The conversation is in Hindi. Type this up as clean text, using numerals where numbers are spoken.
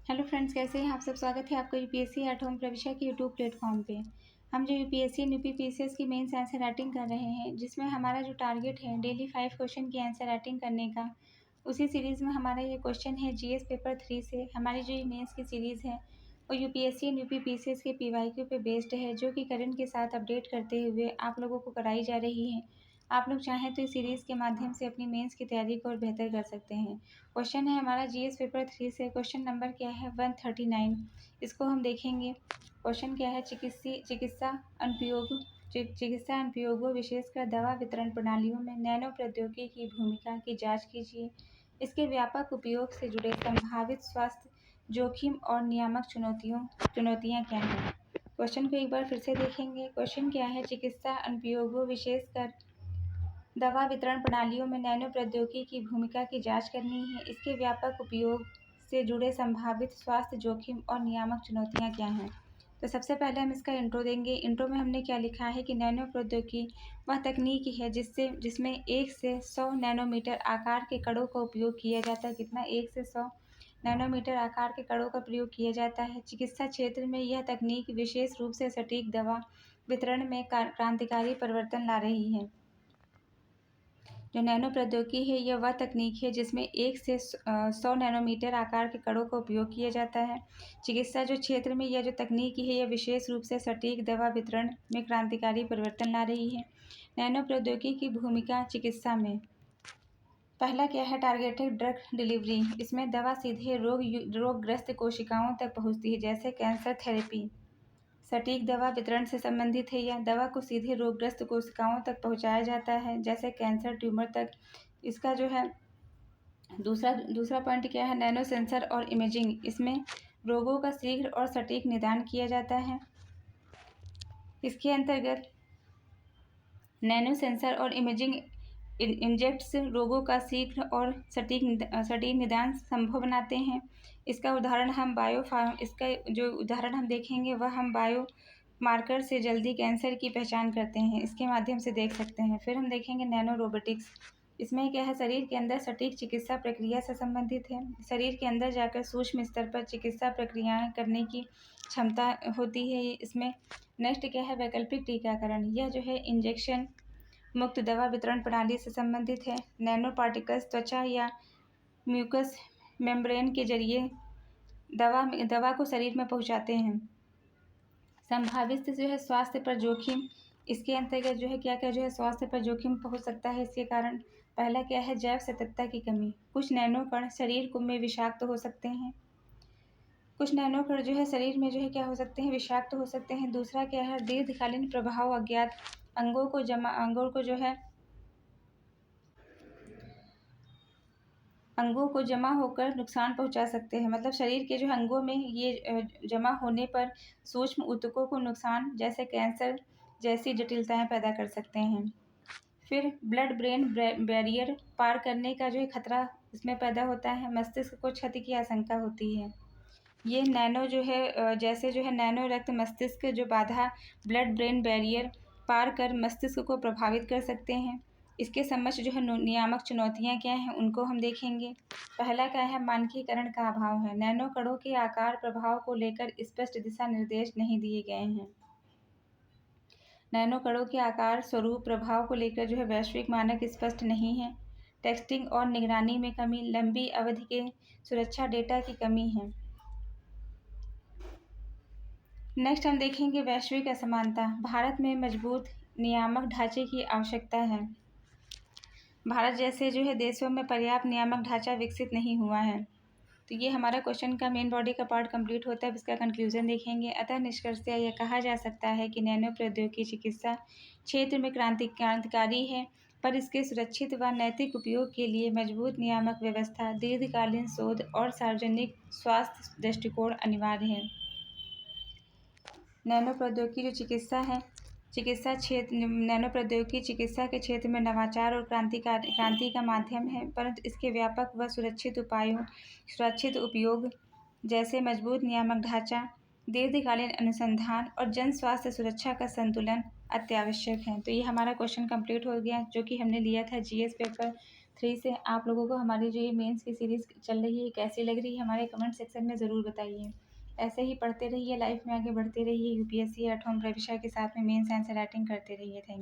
हेलो फ्रेंड्स, कैसे हैं आप सब। स्वागत है आपका यूपीएससी एट होम प्रविष्या के यूट्यूब प्लेटफॉर्म पे। हम जो यूपीएससी एंड यूपीपीसीएस की मेंस आंसर राइटिंग कर रहे हैं, जिसमें हमारा जो टारगेट है डेली 5 क्वेश्चन की आंसर राइटिंग करने का, उसी सीरीज़ में हमारा ये क्वेश्चन है जीएस पेपर 3 से। हमारी जो ये मेंस की सीरीज़ है वो यूपीएससी एंड यूपीपीसीएस के पीवाईक्यू पे बेस्ड है, जो कि करंट के साथ अपडेट करते हुए आप लोगों को कराई जा रही है। आप लोग चाहें तो इस सीरीज़ के माध्यम से अपनी मेंस की तैयारी को और बेहतर कर सकते हैं। क्वेश्चन है हमारा जीएस पेपर 3 से। क्वेश्चन नंबर क्या है 139। इसको हम देखेंगे। क्वेश्चन क्या है, चिकित्सा अनुप्रयोगों विशेषकर दवा वितरण प्रणालियों में नैनो प्रौद्योगिकी की भूमिका की जांच कीजिए। इसके व्यापक उपयोग से जुड़े संभावित स्वास्थ्य जोखिम और नियामक चुनौतियाँ क्या हैं। क्वेश्चन को एक बार फिर से देखेंगे। क्वेश्चन क्या है, चिकित्सा अनुप्रयोगों विशेषकर दवा वितरण प्रणालियों में नैनो प्रौद्योगिकी की भूमिका की जांच करनी है। इसके व्यापक उपयोग से जुड़े संभावित स्वास्थ्य जोखिम और नियामक चुनौतियां क्या हैं। तो सबसे पहले हम इसका इंट्रो देंगे। इंट्रो में हमने क्या लिखा है कि नैनो प्रौद्योगिकी वह तकनीक है जिसमें 1 से 100 नैनोमीटर आकार के कणों का उपयोग किया जाता है। कितना? 1 से 100 नैनोमीटर आकार के कणों का प्रयोग किया जाता है। चिकित्सा क्षेत्र में यह तकनीक विशेष रूप से सटीक दवा वितरण में क्रांतिकारी परिवर्तन ला रही है। जो नैनो प्रौद्योगिकी है यह वह तकनीक है जिसमें 1 से 100 नैनोमीटर आकार के कणों का उपयोग किया जाता है। चिकित्सा जो क्षेत्र में यह जो तकनीक है यह विशेष रूप से सटीक दवा वितरण में क्रांतिकारी परिवर्तन ला रही है। नैनो प्रौद्योगिकी की भूमिका चिकित्सा में, पहला क्या है, टारगेटेड ड्रग डिलीवरी। इसमें दवा सीधे रोगग्रस्त कोशिकाओं तक पहुंचती है, जैसे कैंसर थेरेपी। सटीक दवा वितरण से संबंधित है। यह दवा को सीधे रोगग्रस्त कोशिकाओं तक पहुंचाया जाता है, जैसे कैंसर ट्यूमर तक। इसका जो है दूसरा पॉइंट क्या है, नैनो सेंसर और इमेजिंग। इसमें रोगों का शीघ्र और सटीक निदान किया जाता है। इसके अंतर्गत नैनो सेंसर और इमेजिंग इंजेक्ट्स रोगों का शीघ्र और सटीक निदान संभव बनाते हैं। इसका जो उदाहरण हम देखेंगे वह हम बायो मार्कर से जल्दी कैंसर की पहचान करते हैं, इसके माध्यम से देख सकते हैं। फिर हम देखेंगे नैनो रोबोटिक्स। इसमें क्या है, शरीर के अंदर सटीक चिकित्सा प्रक्रिया से संबंधित है। शरीर के अंदर जाकर सूक्ष्म स्तर पर चिकित्सा प्रक्रियाएं करने की क्षमता होती है। इसमें नेक्स्ट क्या है, वैकल्पिक टीकाकरण। यह जो है इंजेक्शन मुक्त दवा वितरण प्रणाली से संबंधित है। नैनो पार्टिकल्स त्वचा या म्यूकस मेम्ब्रेन के जरिए दवा को शरीर में पहुंचाते हैं। संभावित जो है स्वास्थ्य पर जोखिम, इसके अंतर्गत जो है क्या क्या जो है स्वास्थ्य पर जोखिम हो सकता है इसके कारण। पहला क्या है, जैव सततता की कमी। कुछ नैनो कण शरीर में विषाक्त हो सकते हैं। कुछ नैनो कण जो है शरीर में जो है क्या हो सकते हैं, विषाक्त हो सकते हैं। दूसरा क्या है, दीर्घकालीन प्रभाव अज्ञात। अंगों को जमा होकर नुकसान पहुंचा सकते हैं। मतलब शरीर के जो अंगों में ये जमा होने पर सूक्ष्म ऊतकों को नुकसान, जैसे कैंसर जैसी जटिलताएं पैदा कर सकते हैं। फिर ब्लड ब्रेन बैरियर पार करने का जो है खतरा इसमें पैदा होता है। मस्तिष्क को क्षति की आशंका होती है। ये नैनो जो है जैसे जो है नैनो रक्त मस्तिष्क जो बाधा ब्लड ब्रेन बैरियर पार कर मस्तिष्क को प्रभावित कर सकते हैं। इसके समक्ष जो है नियामक चुनौतियां क्या हैं उनको हम देखेंगे। पहला क्या है, मानकीकरण का अभाव है। नैनो कणों के आकार प्रभाव को लेकर स्पष्ट दिशा निर्देश नहीं दिए गए हैं। नैनो कणों के आकार स्वरूप प्रभाव को लेकर जो है वैश्विक मानक स्पष्ट नहीं है। टेस्टिंग और निगरानी में कमी, लंबी अवधि के सुरक्षा डेटा की कमी है। नेक्स्ट हम देखेंगे वैश्विक असमानता। भारत में मजबूत नियामक ढांचे की आवश्यकता है। भारत जैसे जो है देशों में पर्याप्त नियामक ढांचा विकसित नहीं हुआ है। तो ये हमारा क्वेश्चन का मेन बॉडी का पार्ट कंप्लीट होता है। अब इसका कंक्लूजन देखेंगे। अतः निष्कर्षतः यह कहा जा सकता है कि नैनो प्रौद्योगिकी चिकित्सा क्षेत्र में क्रांतिकारी है, पर इसके सुरक्षित व नैतिक उपयोग के लिए मजबूत नियामक व्यवस्था, दीर्घकालीन शोध और सार्वजनिक स्वास्थ्य दृष्टिकोण अनिवार्य है। नैनो प्रौद्योगिकी जो चिकित्सा है, नैनो प्रौद्योगिकी चिकित्सा के क्षेत्र में नवाचार और क्रांति का माध्यम है, परंतु इसके व्यापक व सुरक्षित उपयोग जैसे मजबूत नियामक ढांचा, दीर्घकालीन अनुसंधान और जन स्वास्थ्य सुरक्षा का संतुलन अत्यावश्यक है। तो ये हमारा क्वेश्चन कंप्लीट हो गया, जो कि हमने लिया था जीएस पेपर 3 से आप लोगों को हमारी जो ये मेंस की सीरीज़ चल रही है कैसी लग रही है हमारे कमेंट सेक्शन में ज़रूर बताइए। ऐसे ही पढ़ते रहिए, लाइफ में आगे बढ़ते रहिए, यूपीएससी एट होम प्रविष्या के साथ में मेंस आंसर राइटिंग करते रहिए। Thank you.